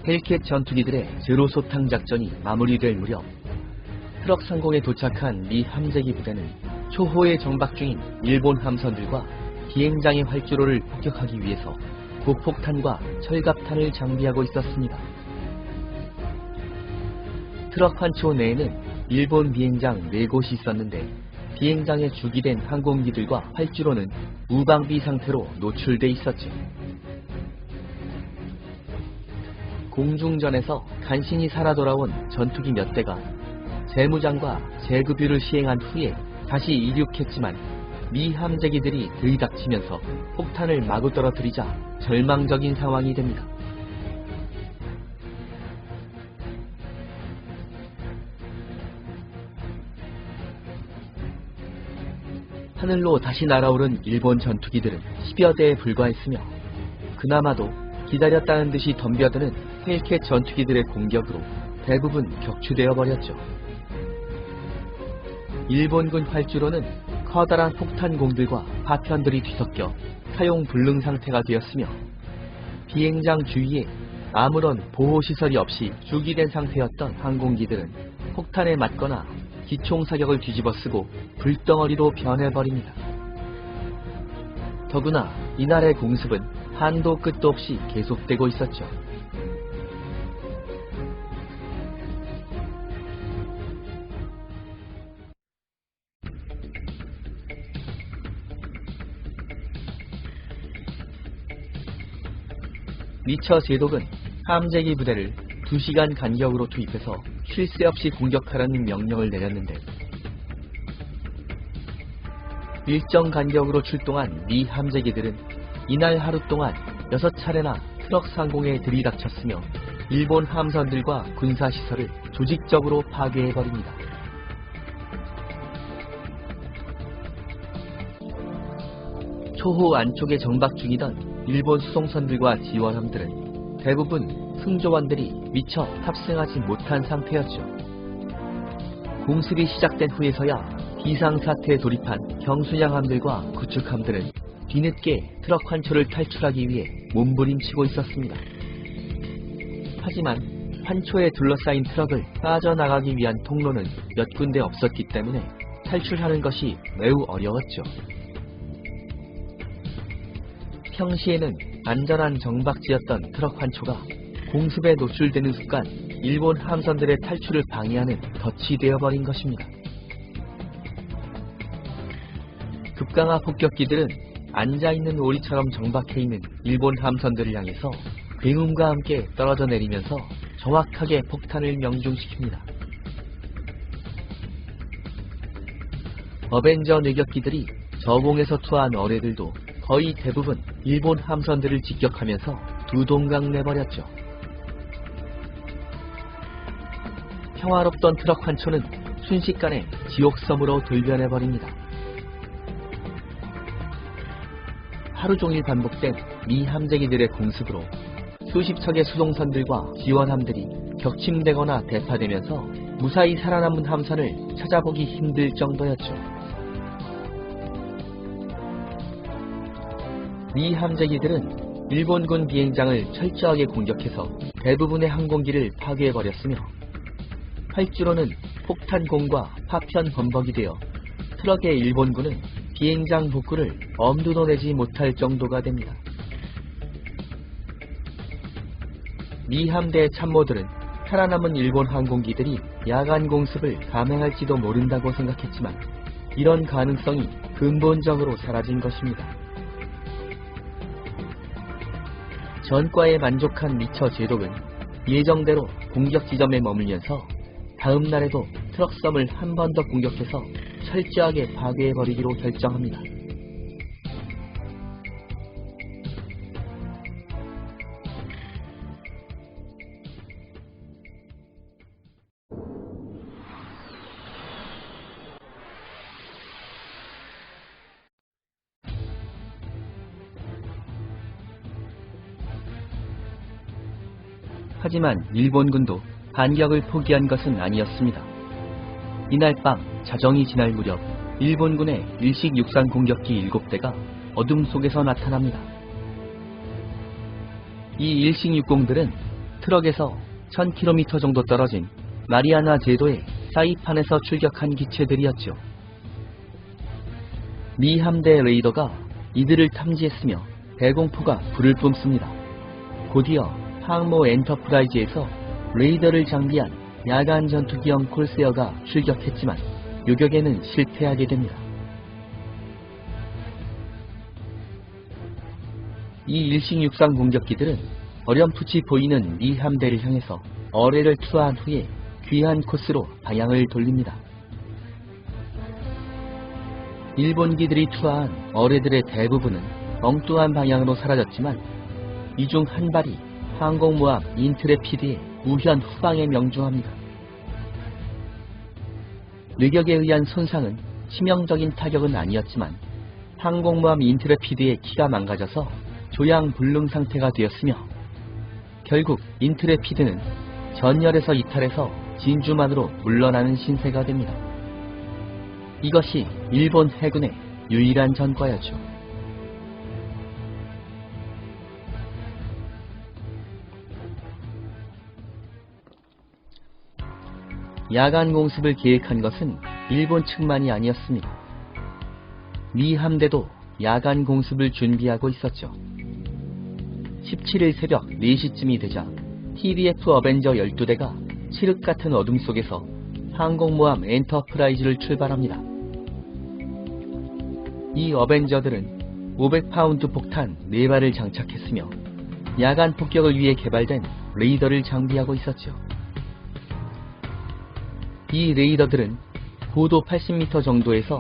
헬켓 전투기들의 제로 소탕 작전이 마무리될 무렵 트럭 상공에 도착한 미 함재기 부대는 초호에 정박 중인 일본 함선들과 비행장의 활주로를 폭격하기 위해서 고폭탄과 철갑탄을 장비하고 있었습니다. 트럭 환초 내에는 일본 비행장 4곳이 있었는데 비행장에 주기된 항공기들과 활주로는 무방비 상태로 노출돼 있었죠. 공중전에서 간신히 살아 돌아온 전투기 몇 대가 재무장과 재급유를 시행한 후에 다시 이륙했지만 미 함재기들이 들이닥치면서 폭탄을 마구 떨어뜨리자 절망적인 상황이 됩니다. 하늘로 다시 날아오른 일본 전투기들은 10여 대에 불과했으며 그나마도 기다렸다는 듯이 덤벼드는 헬켓 전투기들의 공격으로 대부분 격추되어 버렸죠. 일본군 활주로는 커다란 폭탄공들과 파편들이 뒤섞여 사용 불능 상태가 되었으며 비행장 주위에 아무런 보호시설이 없이 주기된 상태였던 항공기들은 폭탄에 맞거나 기총사격을 뒤집어쓰고 불덩어리로 변해버립니다. 더구나 이날의 공습은 한도 끝도 없이 계속되고 있었죠. 미처 제독은 함재기 부대를 2시간 간격으로 투입해서 쉴 새 없이 공격하라는 명령을 내렸는데 일정 간격으로 출동한 미 함재기들은 이날 하루 동안 6차례나 트럭 상공에 들이닥쳤으며 일본 함선들과 군사시설을 조직적으로 파괴해버립니다. 초호 안쪽에 정박 중이던 일본 수송선들과 지원함들은 대부분 승조원들이 미처 탑승하지 못한 상태였죠. 공습이 시작된 후에서야 비상사태에 돌입한 경순양함들과 구축함들은 뒤늦게 트럭 환초를 탈출하기 위해 몸부림치고 있었습니다. 하지만 환초에 둘러싸인 트럭을 빠져나가기 위한 통로는 몇 군데 없었기 때문에 탈출하는 것이 매우 어려웠죠. 평시에는 안전한 정박지였던 트럭 환초가 공습에 노출되는 순간 일본 함선들의 탈출을 방해하는 덫이 되어버린 것입니다. 급강하 폭격기들은 앉아있는 오리처럼 정박해있는 일본 함선들을 향해서 굉음과 함께 떨어져 내리면서 정확하게 폭탄을 명중시킵니다. 어벤져 뇌격기들이 저공에서 투하한 어뢰들도 거의 대부분 일본 함선들을 직격하면서 두 동강 내버렸죠. 평화롭던 트럭 환초는 순식간에 지옥섬으로 돌변해버립니다. 하루 종일 반복된 미 함재기들의 공습으로 수십 척의 수송선들과 지원함들이 격침되거나 대파되면서 무사히 살아남은 함선을 찾아보기 힘들 정도였죠. 미 함재기들은 일본군 비행장을 철저하게 공격해서 대부분의 항공기를 파괴해버렸으며 활주로는 폭탄공과 파편 범벅이 되어 트럭의 일본군은 비행장 복구를 엄두도 내지 못할 정도가 됩니다. 미 함대 참모들은 살아남은 일본 항공기들이 야간 공습을 감행할지도 모른다고 생각했지만 이런 가능성이 근본적으로 사라진 것입니다. 전과에 만족한 미처 제독은 예정대로 공격 지점에 머물면서 다음 날에도 트럭섬을 한 번 더 공격해서 철저하게 파괴해버리기로 결정합니다. 하지만 일본군도 반격을 포기한 것은 아니었습니다. 이날 밤 자정이 지날 무렵 일본군의 일식 육상 공격기 7대가 어둠 속에서 나타납니다. 이 일식 육공들은 트럭에서 1000km 정도 떨어진 마리아나 제도의 사이판에서 출격한 기체들이었죠. 미 함대 레이더가 이들을 탐지했으며 대공포가 불을 뿜습니다. 곧이어 항모 엔터프라이즈에서 레이더를 장비한 야간 전투기형 콜세어가 출격했지만 요격에는 실패하게 됩니다. 이 일식육상 공격기들은 어렴풋이 보이는 미 함대를 향해서 어뢰를 투하한 후에 귀한 코스로 방향을 돌립니다. 일본기들이 투하한 어뢰들의 대부분은 엉뚱한 방향으로 사라졌지만 이 중 한 발이 항공모함 인트레피드의 우현 후방에 명중합니다. 뇌격에 의한 손상은 치명적인 타격은 아니었지만 항공모함 인트레피드의 키가 망가져서 조양 불능 상태가 되었으며 결국 인트레피드는 전열에서 이탈해서 진주만으로 물러나는 신세가 됩니다. 이것이 일본 해군의 유일한 전과였죠. 야간 공습을 계획한 것은 일본 측만이 아니었습니다. 미 함대도 야간 공습을 준비하고 있었죠. 17일 새벽 4시쯤이 되자 TDF 어벤져 12대가 칠흑 같은 어둠 속에서 항공모함 엔터프라이즈를 출발합니다. 이 어벤저들은 500파운드 폭탄 4발을 장착했으며 야간 폭격을 위해 개발된 레이더를 장비하고 있었죠. 이 레이더들은 고도 80m 정도에서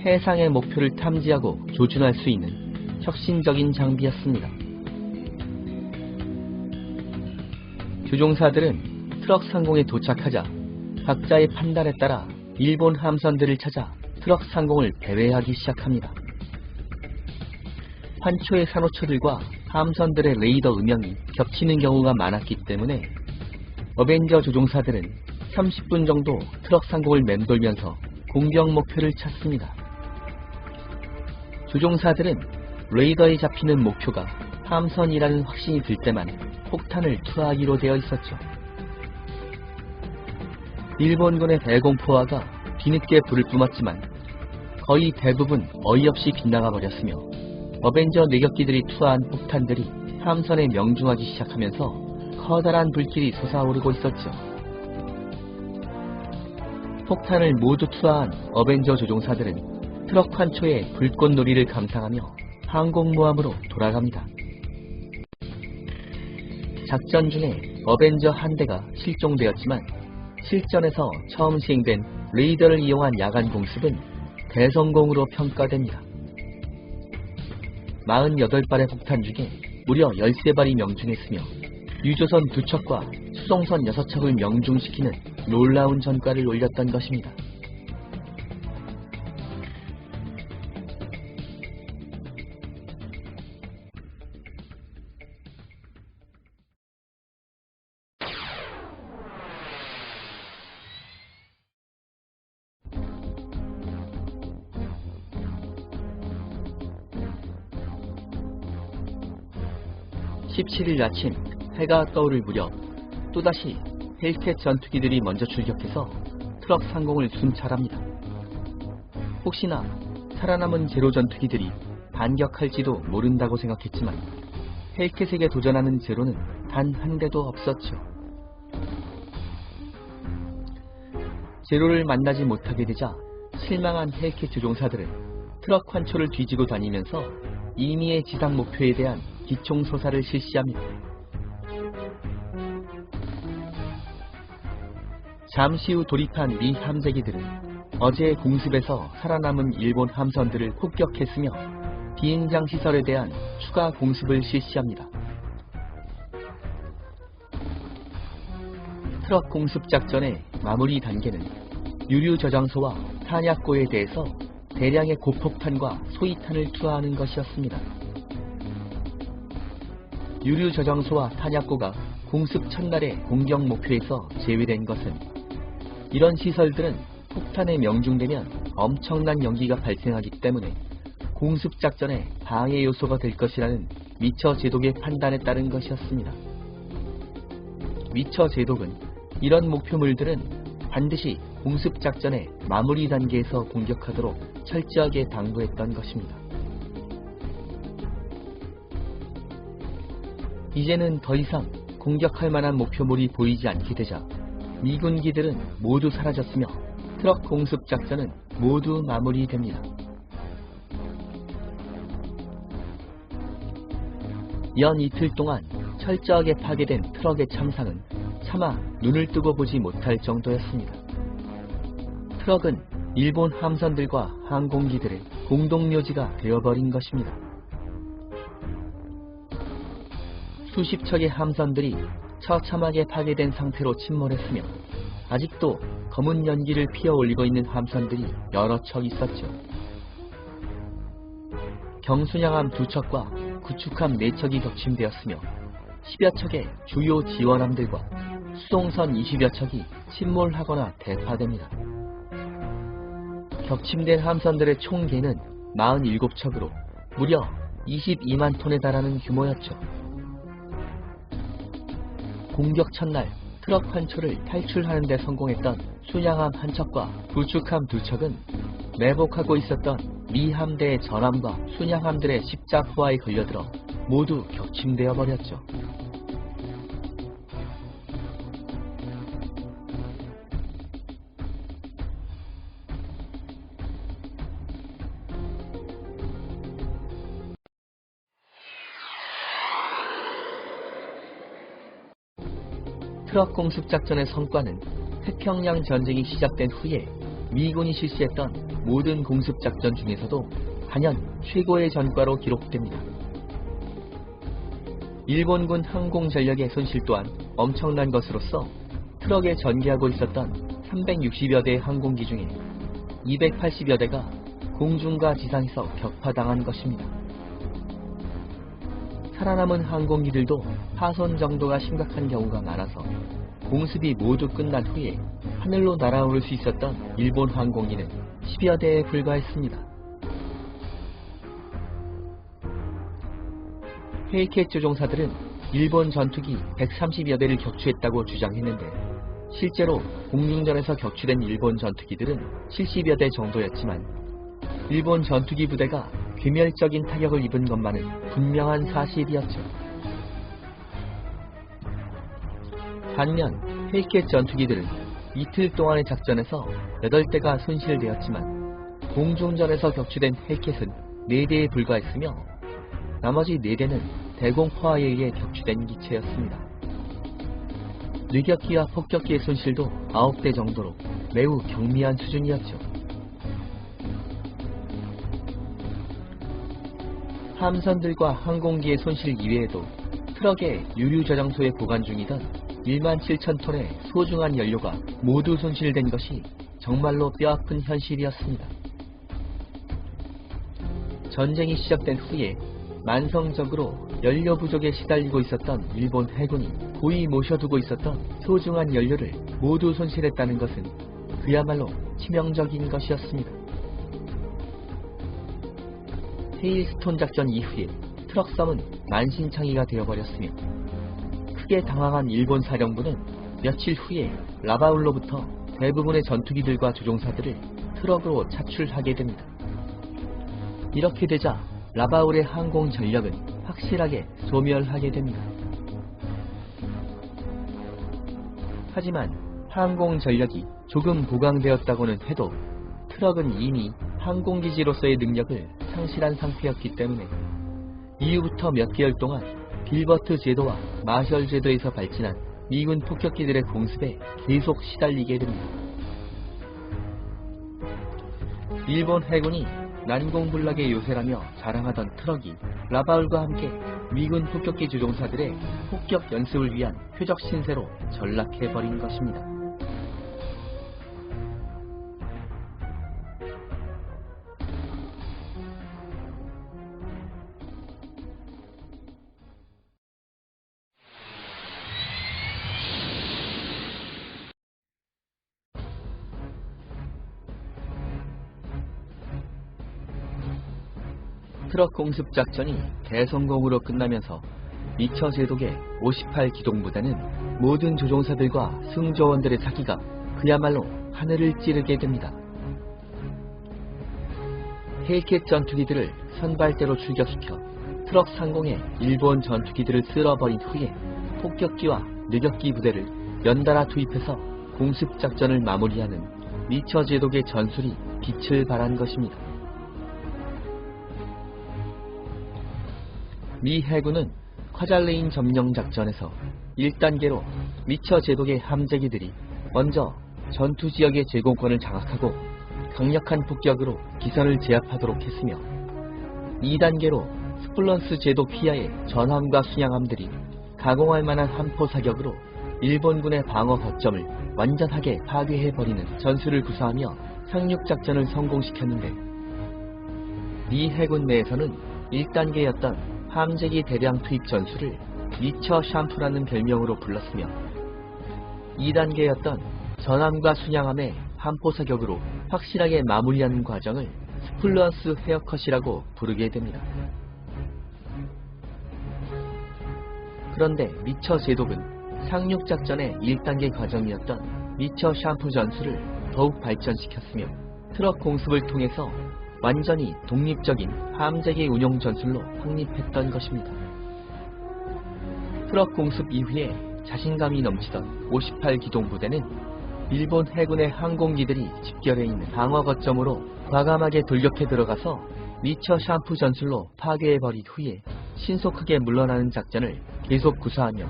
해상의 목표를 탐지하고 조준할 수 있는 혁신적인 장비였습니다. 조종사들은 트럭 상공에 도착하자 각자의 판단에 따라 일본 함선들을 찾아 트럭 상공을 배회하기 시작합니다. 환초의 산호초들과 함선들의 레이더 음영이 겹치는 경우가 많았기 때문에 어벤져 조종사들은 30분 정도 트럭 상공을 맴돌면서 공격 목표를 찾습니다. 조종사들은 레이더에 잡히는 목표가 함선이라는 확신이 들 때만 폭탄을 투하하기로 되어 있었죠. 일본군의 대공포화가 뒤늦게 불을 뿜었지만 거의 대부분 어이없이 빗나가 버렸으며 어벤져 내격기들이 투하한 폭탄들이 함선에 명중하기 시작하면서 커다란 불길이 솟아오르고 있었죠. 폭탄을 모두 투하한 어벤져 조종사들은 트럭 환초의 불꽃놀이를 감상하며 항공모함으로 돌아갑니다. 작전 중에 어벤져 한 대가 실종되었지만 실전에서 처음 시행된 레이더를 이용한 야간 공습은 대성공으로 평가됩니다. 48발의 폭탄 중에 무려 13발이 명중했으며 유조선 2척과 수송선 6척을 명중시키는 놀라운 전과를 올렸던 것입니다. (17일) 아침 해가 떠오를 무렵 또다시 헬켓 전투기들이 먼저 출격해서 트럭 상공을 순찰합니다. 혹시나 살아남은 제로 전투기들이 반격할지도 모른다고 생각했지만 헬켓에게 도전하는 제로는 단 한 대도 없었죠. 제로를 만나지 못하게 되자 실망한 헬켓 조종사들은 트럭 환초를 뒤지고 다니면서 이미의 지상 목표에 대한 기총소사를 실시합니다. 잠시 후 돌입한 미 함재기들은 어제의 공습에서 살아남은 일본 함선들을 폭격했으며 비행장 시설에 대한 추가 공습을 실시합니다. 트럭 공습 작전의 마무리 단계는 유류 저장소와 탄약고에 대해서 대량의 고폭탄과 소위탄을 투하하는 것이었습니다. 유류 저장소와 탄약고가 공습 첫날의 공격 목표에서 제외된 것은 이런 시설들은 폭탄에 명중되면 엄청난 연기가 발생하기 때문에 공습 작전의 방해 요소가 될 것이라는 미처 제독의 판단에 따른 것이었습니다. 위처 제독은 이런 목표물들은 반드시 공습작전의 마무리 단계에서 공격하도록 철저하게 당부했던 것입니다. 이제는 더 이상 공격할 만한 목표물이 보이지 않게 되자 미군기들은 모두 사라졌으며 트럭 공습작전은 모두 마무리됩니다. 연 이틀 동안 철저하게 파괴된 트럭의 참상은 차마 눈을 뜨고 보지 못할 정도였습니다. 트럭은 일본 함선들과 항공기들의 공동묘지가 되어버린 것입니다. 수십 척의 함선들이 처참하게 파괴된 상태로 침몰했으며 아직도 검은 연기를 피어올리고 있는 함선들이 여러 척 있었죠. 경순양함 2척과 구축함 4척이 격침되었으며 10여 척의 주요 지원함들과 수송선 20여 척이 침몰하거나 대파됩니다. 격침된 함선들의 총 개는 47척으로 무려 22만 톤에 달하는 규모였죠. 공격 첫날 트럭 한 척을 탈출하는 데 성공했던 순양함 한 척과 구축함 2척은 매복하고 있었던 미 함대의 전함과 순양함들의 십자포화에 걸려들어 모두 격침되어 버렸죠. 트럭 공습작전의 성과는 태평양 전쟁이 시작된 후에 미군이 실시했던 모든 공습작전 중에서도 단연 최고의 전과로 기록됩니다. 일본군 항공전력의 손실 또한 엄청난 것으로서 트럭에 전개하고 있었던 360여 대의 항공기 중에 280여 대가 공중과 지상에서 격파당한 것입니다. 살아남은 항공기들도 파손 정도가 심각한 경우가 많아서 공습이 모두 끝난 후에 하늘로 날아오를 수 있었던 일본 항공기는 10여 대에 불과했습니다. 헤이켓 조종사들은 일본 전투기 130여 대를 격추했다고 주장했는데 실제로 공중전에서 격추된 일본 전투기들은 70여 대 정도였지만 일본 전투기 부대가 괴멸적인 타격을 입은 것만은 분명한 사실이었죠. 반면 헤이켓 전투기들은 이틀 동안의 작전에서 8대가 손실되었지만 공중전에서 격추된 헤이켓은 4대에 불과했으며 나머지 4대는 대공포화에 의해 격추된 기체였습니다. 뇌격기와 폭격기의 손실도 9대 정도로 매우 경미한 수준이었죠. 함선들과 항공기의 손실 이외에도 트럭의 유류 저장소에 보관 중이던 1만 7천 톤의 소중한 연료가 모두 손실된 것이 정말로 뼈아픈 현실이었습니다. 전쟁이 시작된 후에 만성적으로 연료 부족에 시달리고 있었던 일본 해군이 고이 모셔두고 있었던 소중한 연료를 모두 손실했다는 것은 그야말로 치명적인 것이었습니다. 헤일스톤 작전 이후에 트럭섬은 만신창이가 되어버렸으며 크게 당황한 일본 사령부는 며칠 후에 라바울로부터 대부분의 전투기들과 조종사들을 트럭으로 차출하게 됩니다. 이렇게 되자 라바울의 항공 전력은 확실하게 소멸하게 됩니다. 하지만 항공 전력이 조금 보강되었다고는 해도 트럭은 이미 항공기지로서의 능력을 상실한 상태였기 때문에 이후부터 몇 개월 동안 빌버트 제도와 마셜 제도에서 발진한 미군 폭격기들의 공습에 계속 시달리게 됩니다. 일본 해군이 난공불락의 요새라며 자랑하던 트럭이 라바울과 함께 미군 폭격기 조종사들의 폭격 연습을 위한 표적 신세로 전락해버린 것입니다. 트럭 공습 작전이 대성공으로 끝나면서 미처 제독의 58기동부대는 모든 조종사들과 승조원들의 사기가 그야말로 하늘을 찌르게 됩니다. 헬켓 전투기들을 선발대로 출격시켜 트럭 상공에 일본 전투기들을 쓸어버린 후에 폭격기와 늑격기 부대를 연달아 투입해서 공습작전을 마무리하는 미처 제독의 전술이 빛을 발한 것입니다. 미 해군은 콰잘레인 점령 작전에서 1단계로 미처 제독의 함재기들이 먼저 전투 지역의 제공권을 장악하고 강력한 폭격으로 기선을 제압하도록 했으며, 2단계로 스플런스 제독 휘하의 전함과 순양함들이 가공할 만한 함포 사격으로 일본군의 방어 거점을 완전하게 파괴해버리는 전술을 구사하며 상륙작전을 성공시켰는데, 미 해군 내에서는 1단계였던 함재기 대량 투입 전술을 미처 샴푸라는 별명으로 불렀으며, 2단계였던 전함과 순양함의 함포 사격으로 확실하게 마무리하는 과정을 스플런스 헤어컷이라고 부르게 됩니다. 그런데 미처 제독은 상륙작전의 1단계 과정이었던 미처 샴푸 전술을 더욱 발전시켰으며, 트럭 공습을 통해서 완전히 독립적인 함재기 운용 전술로 확립했던 것입니다. 트럭 공습 이후에 자신감이 넘치던 58기동부대는 일본 해군의 항공기들이 집결해 있는 방어 거점으로 과감하게 돌격해 들어가서 미처 샴푸 전술로 파괴해버린 후에 신속하게 물러나는 작전을 계속 구사하며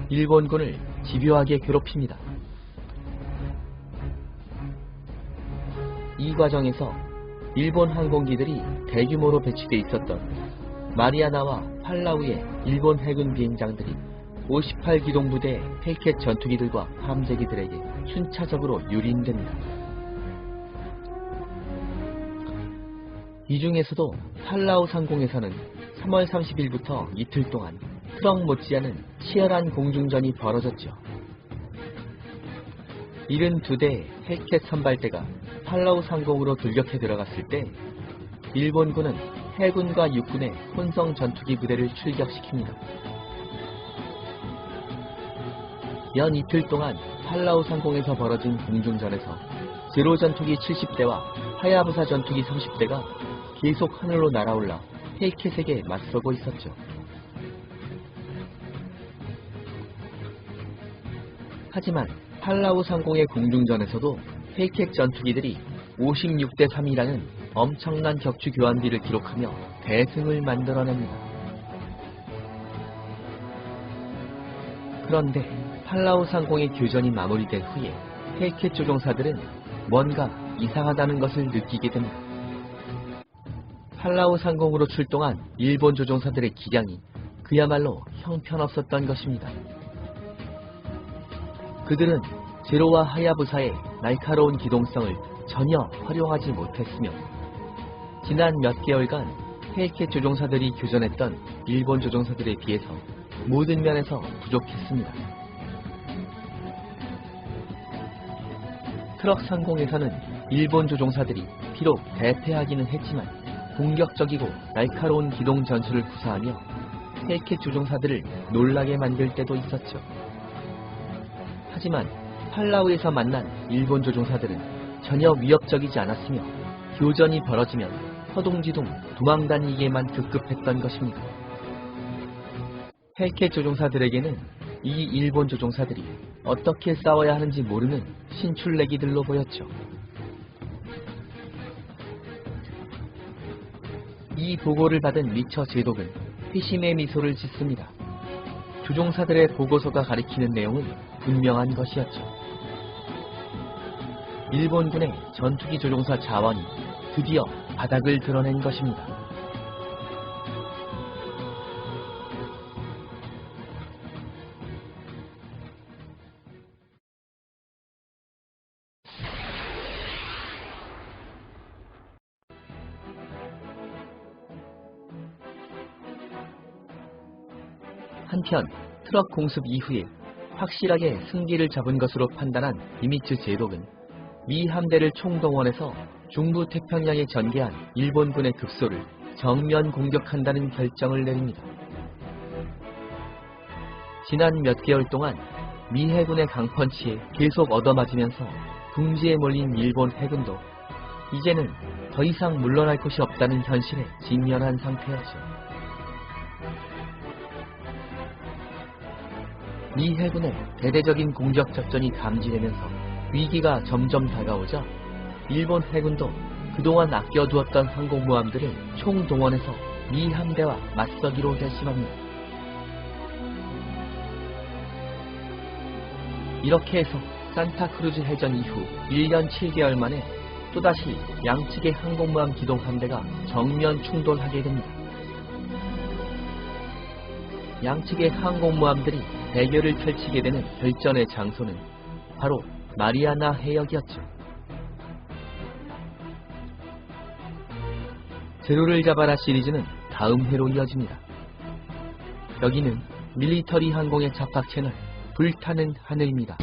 일본군을 집요하게 괴롭힙니다. 이 과정에서 일본 항공기들이 대규모로 배치돼 있었던 마리아나와 팔라우의 일본 해군 비행장들이 58기동부대의 헬켓 전투기들과 함재기들에게 순차적으로 유린됩니다. 이 중에서도 팔라우 상공에서는 3월 30일부터 이틀 동안 트럭 못지않은 치열한 공중전이 벌어졌죠. 72대의 헬켓 선발대가 팔라우 상공으로 돌격해 들어갔을 때 일본군은 해군과 육군의 혼성 전투기 부대를 출격시킵니다. 연 이틀 동안 팔라우 상공에서 벌어진 공중전에서 제로 전투기 70대와 하야부사 전투기 30대가 계속 하늘로 날아올라 헬켓에게 맞서고 있었죠. 하지만 팔라우 상공의 공중전에서도 헬켓 전투기들이 56대 3이라는 엄청난 격추 교환비를 기록하며 대승을 만들어냅니다. 그런데 팔라우 상공의 교전이 마무리된 후에 헬켓 조종사들은 뭔가 이상하다는 것을 느끼게 됩니다. 팔라우 상공으로 출동한 일본 조종사들의 기량이 그야말로 형편없었던 것입니다. 그들은 제로와 하야부사의 날카로운 기동성을 전혀 활용하지 못했으며, 지난 몇 개월간 헬켓 조종사들이 교전했던 일본 조종사들에 비해서 모든 면에서 부족했습니다. 트럭 상공에서는 일본 조종사들이 비록 대패하기는 했지만 공격적이고 날카로운 기동 전술을 구사하며 헬켓 조종사들을 놀라게 만들 때도 있었죠. 하지만 팔라우에서 만난 일본 조종사들은 전혀 위협적이지 않았으며 교전이 벌어지면 허둥지둥 도망다니기에만 급급했던 것입니다. 헬켓 조종사들에게는 이 일본 조종사들이 어떻게 싸워야 하는지 모르는 신출내기들로 보였죠. 이 보고를 받은 미처 제독은 회심의 미소를 짓습니다. 조종사들의 보고서가 가리키는 내용은 분명한 것이었죠. 일본군의 전투기 조종사 자원이 드디어 바닥을 드러낸 것입니다. 한편 트럭 공습 이후에 확실하게 승기를 잡은 것으로 판단한 이미츠 제독은 미 함대를 총동원해서 중부 태평양에 전개한 일본군의 급소를 정면 공격한다는 결정을 내립니다. 지난 몇 개월 동안 미 해군의 강펀치에 계속 얻어맞으면서 궁지에 몰린 일본 해군도 이제는 더 이상 물러날 곳이 없다는 현실에 직면한 상태였죠. 미 해군의 대대적인 공격 작전이 감지되면서 위기가 점점 다가오자 일본 해군도 그동안 아껴두었던 항공모함들을 총동원해서 미 함대와 맞서기로 결심합니다. 이렇게 해서 산타크루즈 해전 이후 1년 7개월 만에 또다시 양측의 항공모함 기동 함대가 정면 충돌하게 됩니다. 양측의 항공모함들이 대결을 펼치게 되는 결전의 장소는 바로 마리아나 해역이었죠. 제로를 잡아라 시리즈는 다음 회로 이어집니다. 여기는 밀리터리 항공의 잡학 채널 불타는 하늘입니다.